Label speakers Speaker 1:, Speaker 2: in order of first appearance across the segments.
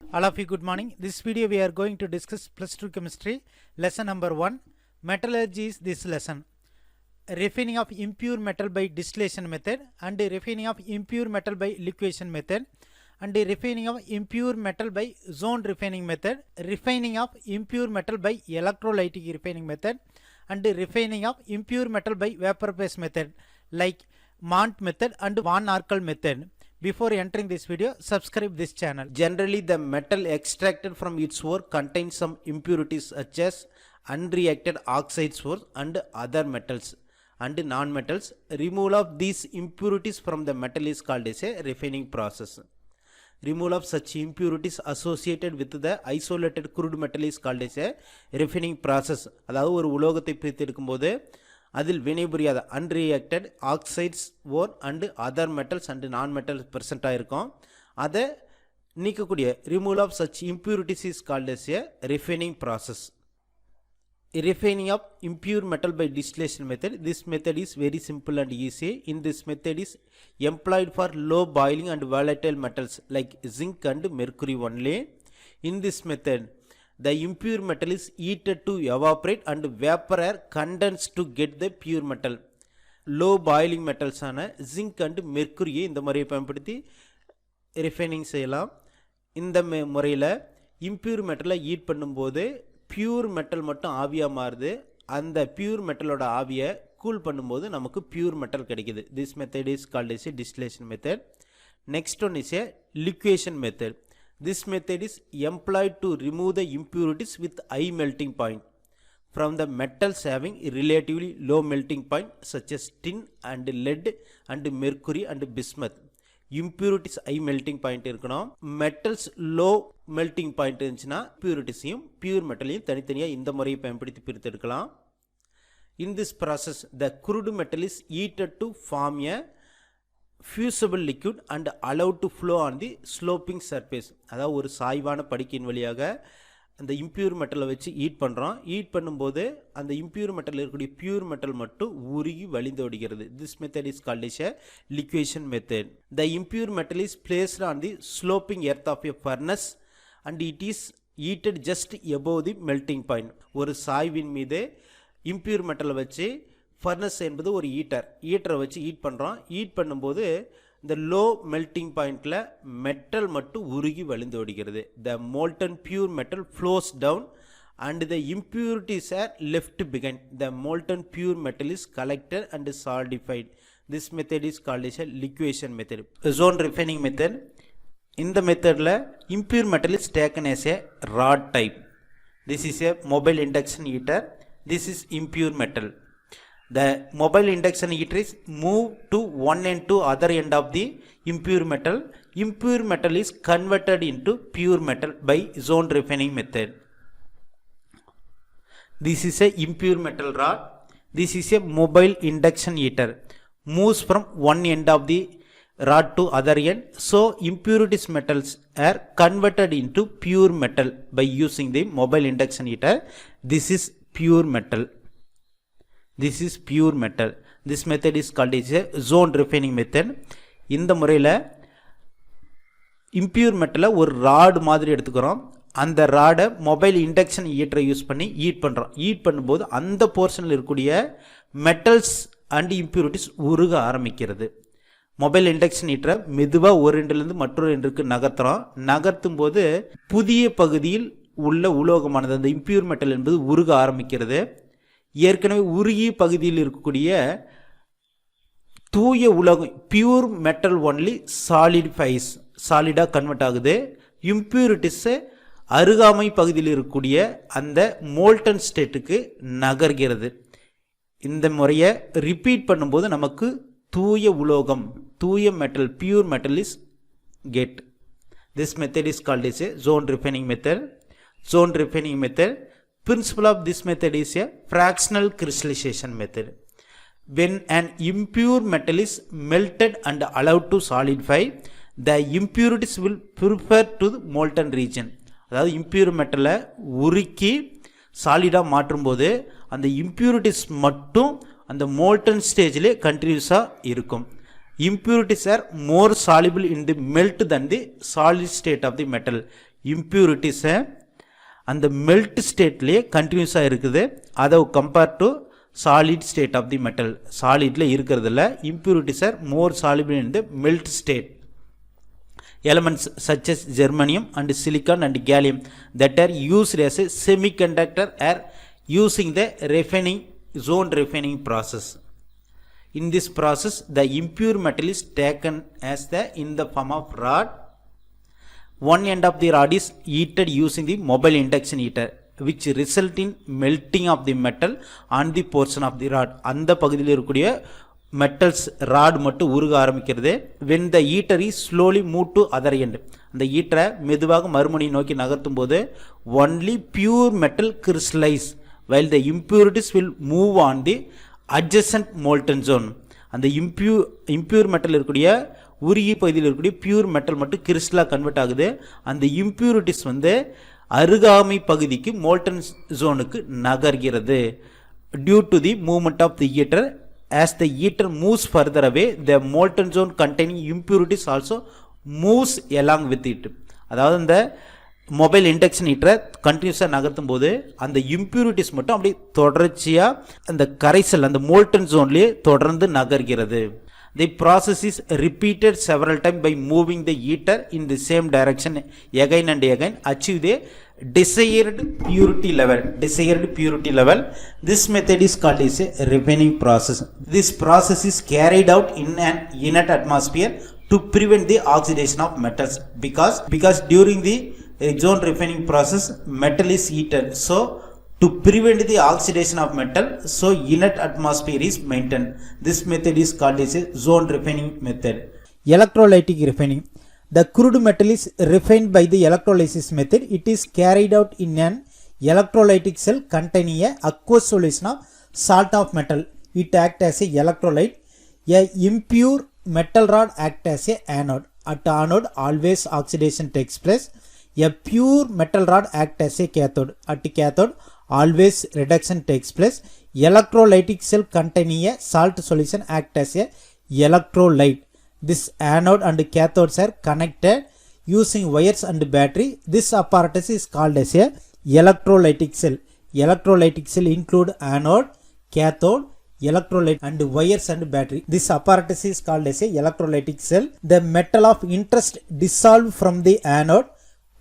Speaker 1: All of you, good morning. This video we are going to discuss plus 2 chemistry lesson number 1. Metallurgy is this lesson. Refining of impure metal by distillation method and refining of impure metal by liquefaction method and refining of impure metal by zone refining method, refining of impure metal by electrolytic refining method and refining of impure metal by vapor phase method like Mont method and Van Arkel method. Before entering this video, subscribe this channel. Generally, the metal extracted from its ore contains some impurities such as unreacted oxides and other metals and non-metals. Removal of these impurities from the metal is called as a refining process. Removal of such impurities associated with the isolated crude metal is called as a refining process. அதாவது ஒரு உலோகத்தை பிரித்து எடுக்கும்போது அதில் வினைபுரியாத unreacted oxides or and other metals and non metals ப்ரெசென்ட்டாக இருக்கும். அதை நீக்கக்கூடிய removal of such impurities is called as a refining process. Refining of impure metal by distillation method. This method is very simple and easy. In this method is employed for low boiling and volatile metals like zinc and mercury only. In this method, the impure metal is heated to evaporate and vapor air condensed to get the pure metal. Low boiling metals ஆன zinc and mercury இந்த முறையை பயன்படுத்தி refining செய்யலாம். இந்த முறையில் impure மெட்டலை heat பண்ணும்போது pure metal மட்டும் ஆவியாக மாறுது. அந்த பியூர் மெட்டலோட ஆவியை கூல் பண்ணும்போது நமக்கு பியூர் மெட்டல் கிடைக்குது. This method is called as a distillation method. Next one is a liquation method. This method is employed to remove the impurities with high melting point from the metals having relatively low melting point such as tin and lead and mercury and bismuth. Impurities high melting point இருக்கணும். metals low melting point இருந்துச்சுன்னா impuritiesையும் pure metalலையும் தனித்தனியாக இந்த முறையை பயன்படுத்தி பிரித்து எடுக்கலாம். In this process, the crude metal is heated to form a fusible liquid and allowed to flow on the sloping surface. அதாவது ஒரு சாய்வான படிக்கின் வழியாக அந்த இம்பியூர் மெட்டலை வச்சு ஹீட் பண்ணுறோம். ஹீட் பண்ணும்போது அந்த இம்பியூர் மெட்டல் இருக்கக்கூடிய பியூர் மெட்டல் மட்டும் உருகி வழிந்தோடுகிறது. This method is called as a liquation method. The impure metal is placed on the sloping hearth of a furnace and it is heated just above the melting point. ஒரு சாய்வின் மீது impure மெட்டலை வச்சு furnace என்பது ஒரு ஹீட்டரை வச்சு heat பண்ணுறோம். Heat பண்ணும்போது இந்த லோ மெல்டிங் பாயிண்டில் மெட்டல் மட்டும் உருகி வழிந்து ஓடுகிறது. The molten pure metal flows down and the impurities are left behind. The molten pure metal is collected and solidified. This method is called as a liquation method. Zone refining method. இந்த மெத்தடில் impure metal is taken as a rod type. This is a mobile induction heater. This is impure metal. The mobile induction heater is moved to one end to other end of the impure metal. Impure metal is converted into pure metal by zone refining method. This is a impure metal rod. This is a mobile induction heater. Moves from one end of the rod to other end. So impurities metals are converted into pure metal by using the mobile induction heater. This is pure metal. This is pure metal. This method is called as a zone refining method. இந்த முறையில் impure மெட்டலை ஒரு rod மாதிரி எடுத்துக்கிறோம். அந்த ராடை mobile induction ஹீட்டரை use பண்ணி heat பண்ணுறோம். Heat பண்ணும்போது அந்த போர்ஷனில் இருக்கக்கூடிய மெட்டல்ஸ் அண்ட் இம்பியூரிட்டிஸ் உருக ஆரம்பிக்கிறது. மொபைல் இண்டக்ஷன் ஹீட்டரை மெதுவாக ஒரு எண்டிலிருந்து மற்றொரு எண்டுக்கு நகர்த்துறோம். நகர்த்தும் போது புதிய பகுதியில் உள்ள உலோகமானது அந்த இம்பியூர் மெட்டல் என்பது உருக ஆரம்பிக்கிறது. ஏற்கனவே உருகிய பகுதியில் இருக்கக்கூடிய தூய உலோகம் பியூர் மெட்டல் ஒன்லி சாலிடிஃபைஸ், சாலிடாக கன்வெர்ட் ஆகுது. இம்ப்யூரிட்டிஸு அருகாமை பகுதியில் இருக்கக்கூடிய அந்த மோல்டன் ஸ்டேட்டுக்கு நகர்கிறது. இந்த முறையை ரிப்பீட் பண்ணும்போது நமக்கு தூய உலோகம், தூய metal, pure metal is get. This method is called as a zone refining method. Zone refining method. Principle of this method is a fractional crystallization method. When an impure metal is melted and allowed to solidify, the impurities will prefer to the molten region. அதாவது impure மெட்டலை உருக்கி சாலிடாக மாற்றும்போது அந்த impurities மட்டும் அந்த molten ஸ்டேஜிலே கண்டினியூஸாக இருக்கும். Impurities are more soluble in the melt than the solid state of the metal.
Speaker 2: impurities அந்த மெல்ட் ஸ்டேட்லேயே கண்டினியூஸாக இருக்குது. அதை compare to solid state of the metal. சாலிடில் இருக்கிறதில்ல, impurities are more soluble in the melt state. Elements such as germanium and silicon and gallium that are used as a semiconductor are using the zone refining process. In this process, the impure metal is taken as in the form of rod. One end of the rod is heated using the mobile induction heater, which result in melting of the metal on the portion of the rod. அந்த பகுதியில் இருக்கக்கூடிய metals rod மட்டும் உருக ஆரம்பிக்கிறது. when the heater is slowly moved to other end, அந்த ஹீட்டரை மெதுவாக மறுமுனை நோக்கி நகர்த்தும் போது only pure metal crystallize while the impurities will move on the adjacent molten zone. அந்த impure metal இருக்கக்கூடிய உருகி பகுதியில் இருக்கக்கூடிய பியூர் மெட்டல் மட்டும் கிறிஸ்டலாக கன்வெர்ட் ஆகுது. அந்த இம்ப்யூரிட்டிஸ் அருகாமை பகுதிக்கு மோல்டன் ஜோனுக்கு நகர்கிறது. Due to the movement of the heater. as the heater moves further away, the molten zone containing impurities also moves along with it. அதாவது இந்த மொபைல் இண்டக்ஷன் ஹீட்டரை கண்டினியூஸாக நகர்த்தும் போது அந்த இம்ப்யூரிட்டிஸ் மட்டும் அப்படி தொடர்ச்சியாக அந்த கரைசல் அந்த மோல்டன் ஜோன்லேயே தொடர்ந்து நகர்கிறது. The process is repeated several times by moving the heater in the same direction again and again, achieve the desired purity level. This method is called as a refining process. This process is carried out in an inert atmosphere to prevent the oxidation of metals, because during the zone refining process metal is heated, so to prevent the oxidation of metal, so inert atmosphere is maintained. This method is called as a zone refining method.
Speaker 1: Electrolytic refining. The crude metal is refined by the electrolysis method. It is carried out in an electrolytic cell containing a aqueous solution of salt of metal. It acts as a electrolyte. A impure metal rod acts as a anode. At anode, always oxidation takes place. A pure metal rod acts as a cathode. At cathode, always reduction takes place. Electrolytic cell containing a salt solution acts as a electrolyte. This anode and cathodes are connected using wires and battery. This apparatus is called as a electrolytic cell. Electrolytic cell include anode, cathode, electrolyte and wires and battery. This apparatus is called as a electrolytic cell. The metal of interest dissolved from the anode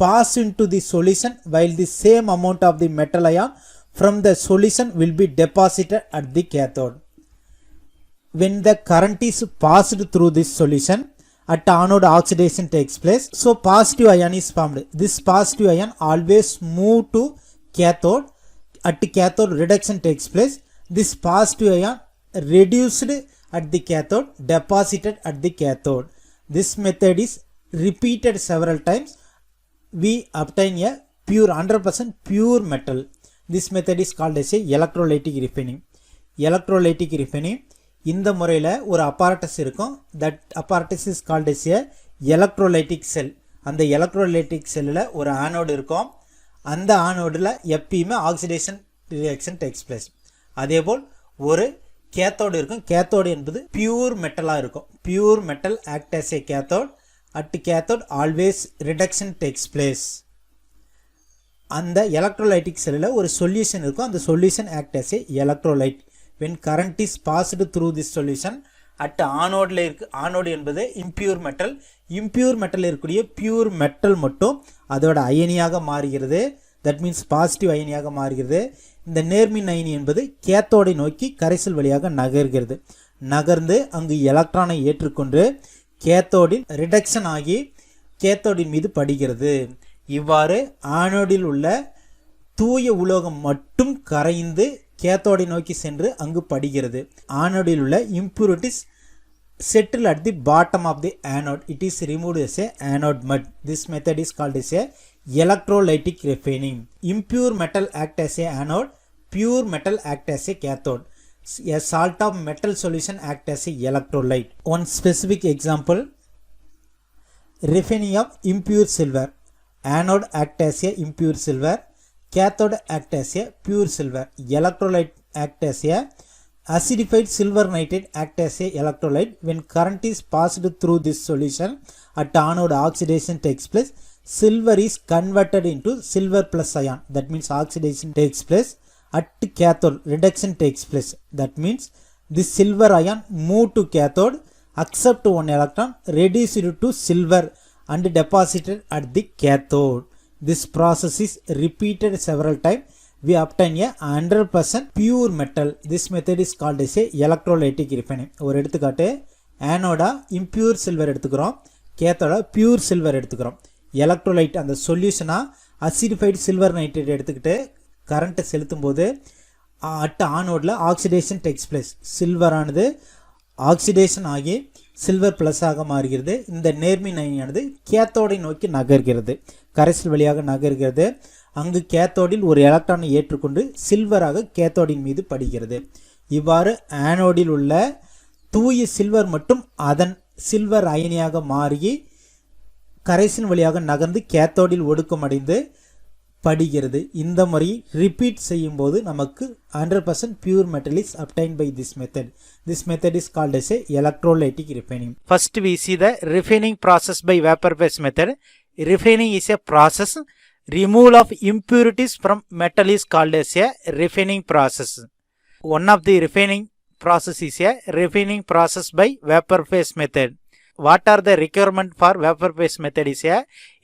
Speaker 1: pass into the solution, while the same amount of the metal ion from the solution will be deposited at the cathode. When the current is passed through this solution, at anode oxidation takes place, so positive ion is formed. This positive ion always move to cathode. At cathode, reduction takes place. This positive ion reduced at the cathode, deposited at the cathode. This method is repeated several times. We obtain a pure 100% pure metal. This method is called as a electrolytic refining. Electrolytic refining, இந்த முறையில் ஒரு apparatus இருக்கும். That apparatus is called as a electrolytic cell. அந்த electrolytic cellல ஒரு anode இருக்கும். அந்த anodeல எப்பயுமே oxidation reaction takes place. அதேபோல் ஒரு cathode இருக்கும். cathode என்பது pure metalஆ இருக்கும். pure metal act as a cathode. At cathode, always reduction takes place. அந்த electrolytic cellல ஒரு solution இருக்கும். அந்த solution act as a electrolyte. When current is passed through this solution, at anode anode என்பது impure metal. impure metal இருக்கக்கூடிய pure metal மட்டும் அதோட அயனியாக மாறுகிறது. that means positive அயனியாக மாறுகிறது. இந்த நேர்மின் அயனி என்பது கேத்தோடை நோக்கி கரைசல் வழியாக நகர்ந்து அங்கு எலக்ட்ரானை ஏற்றுக்கொண்டு கேத்தோடில் ரிடக்ஷன் ஆகி கேத்தோடின் மீது படுகிறது. இவ்வாறு ஆனோடில் உள்ள தூய உலோகம் மட்டும் கரைந்து கேத்தோடை நோக்கி சென்று அங்கு படுகிறது. ஆனோடில் உள்ள impurities settle at the bottom of the anode. It is removed as a anode mud. This method is called as a electrolytic refining. Impure metal act as a anode, pure metal act as a cathode. A salt of metal solution act as a electrolyte. One specific example, refining of impure silver. Anode act as a impure silver, cathode act as a pure silver. Electrolyte act as a acidified silver nitrate act as a electrolyte. When current is passed through this solution, at anode oxidation takes place. silver is converted into silver plus ion. That means oxidation takes place. At cathode, reduction takes place. That means the silver ion move to cathode, accept one electron, reduce it to silver and deposited at the cathode. This process is repeated several times. We obtain a 100% pure metal. This method is called as a electrolytic refining. ஒரு எடுத்துக்காட்டு ஆனோடா impure silver எடுத்துக்கிறோம், கேத்தோட pure silver எடுத்துக்கிறோம். Electrolyte அந்த சொல்யூஷனா acidified silver nitrate எடுத்துக்கிட்டு கரண்ட்டை செலுத்தும் போது அட் ஆனோடில் ஆக்சிடேஷன் டேக்ஸ் பிளேஸ். சில்வர் ஆனது ஆக்சிடேஷன் ஆகி சில்வர் ப்ளஸ் ஆக மாறுகிறது. இந்த நேர்மி அயனியானது கேத்தோடை நோக்கி நகர்கிறது, கரைசல் வழியாக நகர்கிறது. அங்கு கேத்தோடில் ஒரு எலக்ட்ரானை ஏற்றுக்கொண்டு சில்வராக கேத்தோடின் மீது படுகிறது. இவ்வாறு ஆனோடில் உள்ள தூய சில்வர் மட்டும் அதன் சில்வர் அயனியாக மாறி கரைசல் வழியாக நகர்ந்து கேத்தோடில் ஒடுக்கமடைந்து படுகிறது. இந்த முறை ரிப்பீட் செய்யும் போது நமக்கு 100% pure metal is obtained by this method. This method is called as a electrolytic refining. First we see the refining process by vapor phase method. Refining is a process. Removal of impurities from metal is called as a refining process. One of the refining process is a refining process by vapor phase method. What are the requirement for vapor phase method is a,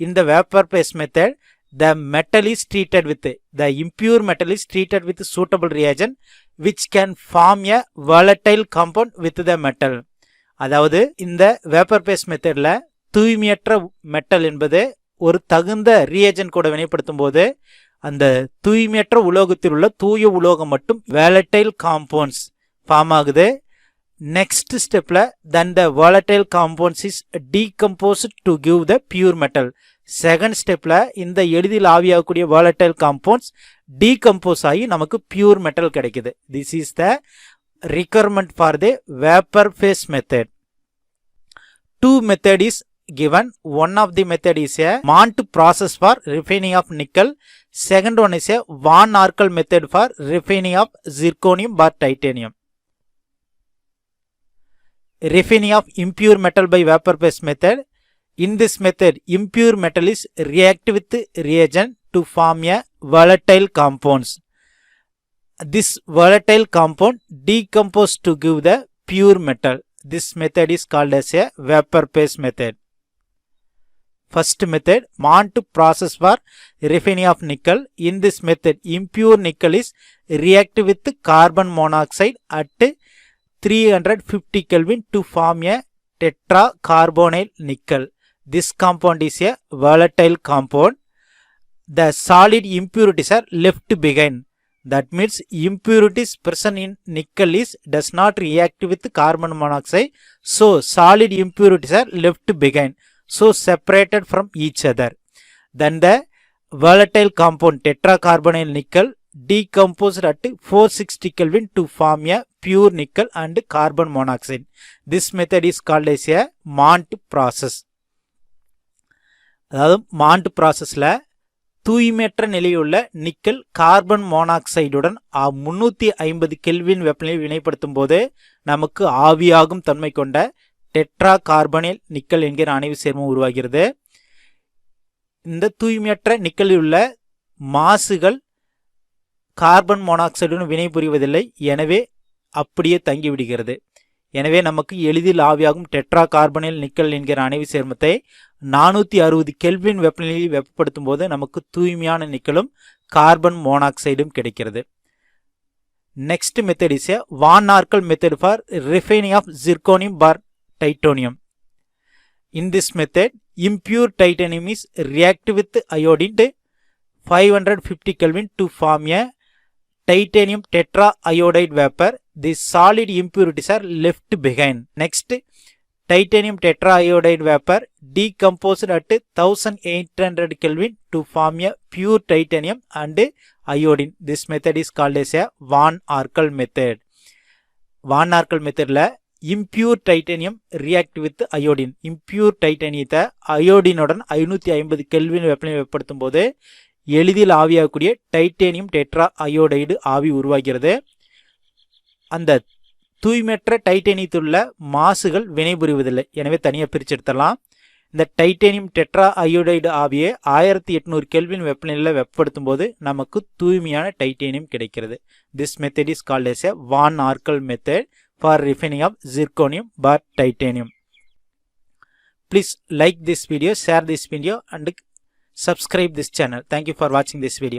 Speaker 1: in the vapor phase method the metal is treated with, the impure metal is treated with suitable reagent which can form a volatile compound with the metal. அதாவது இந்த vapor phase methodல தூய்மையற்ற metal என்பது ஒரு தகுந்த reagent கூட வினைப்படுத்தும் போது அந்த தூய்மையற்ற உலோகத்தில் உள்ள தூய உலோகம் மட்டும் volatile compounds ஃபார்ம் ஆகுது. நெக்ஸ்ட் ஸ்டெப்பில் then the volatile compounds is decomposed to give the pure metal. Second ஸ்டெப்பில் இந்த எளிதில் ஆவியாகக்கூடிய volatile compounds decompose ஆகி நமக்கு pure metal கிடைக்குது. This is the requirement for the vapor phase method. Two method is given. One of the method is a Mont process for refining of nickel. Second one is a Van Arkel method for refining of zirconium or titanium. Refining of impure metal by vapor phase method. In this method, impure metal is react with reagent to form a volatile compounds. This volatile compound decompose to give the pure metal. This method is called as a vapor phase method. First method, Mont process for refining of nickel. In this method, impure nickel is react with carbon monoxide at 350 Kelvin to form a tetracarbonyl nickel. This compound is a volatile compound. The solid impurities are left behind. That means impurities present in nickel does not react with carbon monoxide. So solid impurities are left behind. So separated from each other. Then the volatile compound tetracarbonyl nickel decomposed at 460 Kelvin to form a pure nickel and carbon monoxide. This method is called as a Mont process. அதாவது மாண்ட் ப்ராசஸில் தூய்மையற்ற நிலையுள்ள nickel carbon மோனாக்சைடுடன் 350 kelvin வெப்பநிலையில் வினைப்படுத்தும் போது நமக்கு ஆவியாகும் தன்மை கொண்ட tetra கார்பனில் nickel என்கிற அணைவு சேர்மம் உருவாகிறது. இந்த தூய்மையற்ற நிக்கலில் உள்ள மாசுகள் கார்பன் மோனாக்சைடுடன் வினைபுரிவதில்லை, எனவே அப்படியே தங்கிவிடுகிறது. எனவே நமக்கு எளிதில் ஆவியாகும் டெட்ரா கார்பனில் நிக்கல் என்கிற அணைவு சேர்மத்தை 460 கெல்வின் வெப்பநிலையில் வெப்பப்படுத்தும் போது நமக்கு தூய்மையான நிக்கலும் கார்பன் மோனாக்சைடும் கிடைக்கிறது. Next method is van Arkel method for refining of zirconium or titanium. In this method, impure titanium is react with iodine 550 Kelvin to form a titanium tetraiodide vapor. The solid impurities are left behind. Next, titanium tetraiodide vapor decomposed at 1800 Kelvin to form a pure titanium and iodine. This method is called as a Van Arkel method. Van Arkel method la impure titanium react with iodine. Impure titanium அயோடினுடன் 550 kelvin வெப்பநிலையில் வெப்பப்படுத்தும் போது எளிதில் ஆவியாகக்கூடிய titanium tetra iodide ஆவி உருவாகிறது. அந்த தூய்மையற்ற டைட்டேனியத்தில் உள்ள மாசுகள் வினைபுரிவதில்லை, எனவே தனியாக பிரித்து எடுத்துடலாம். இந்த டைட்டேனியம் டெட்ரா அயோடைடு ஆவியை 1800 கெல்வின் வெப்பநிலையில் வெப்பப்படுத்தும் போது நமக்கு தூய்மையான டைட்டேனியம் கிடைக்கிறது. This method is called as a van Arkel method for refining of zirconium or titanium. Please like this video, share this video and subscribe this channel. Thank you for watching this video.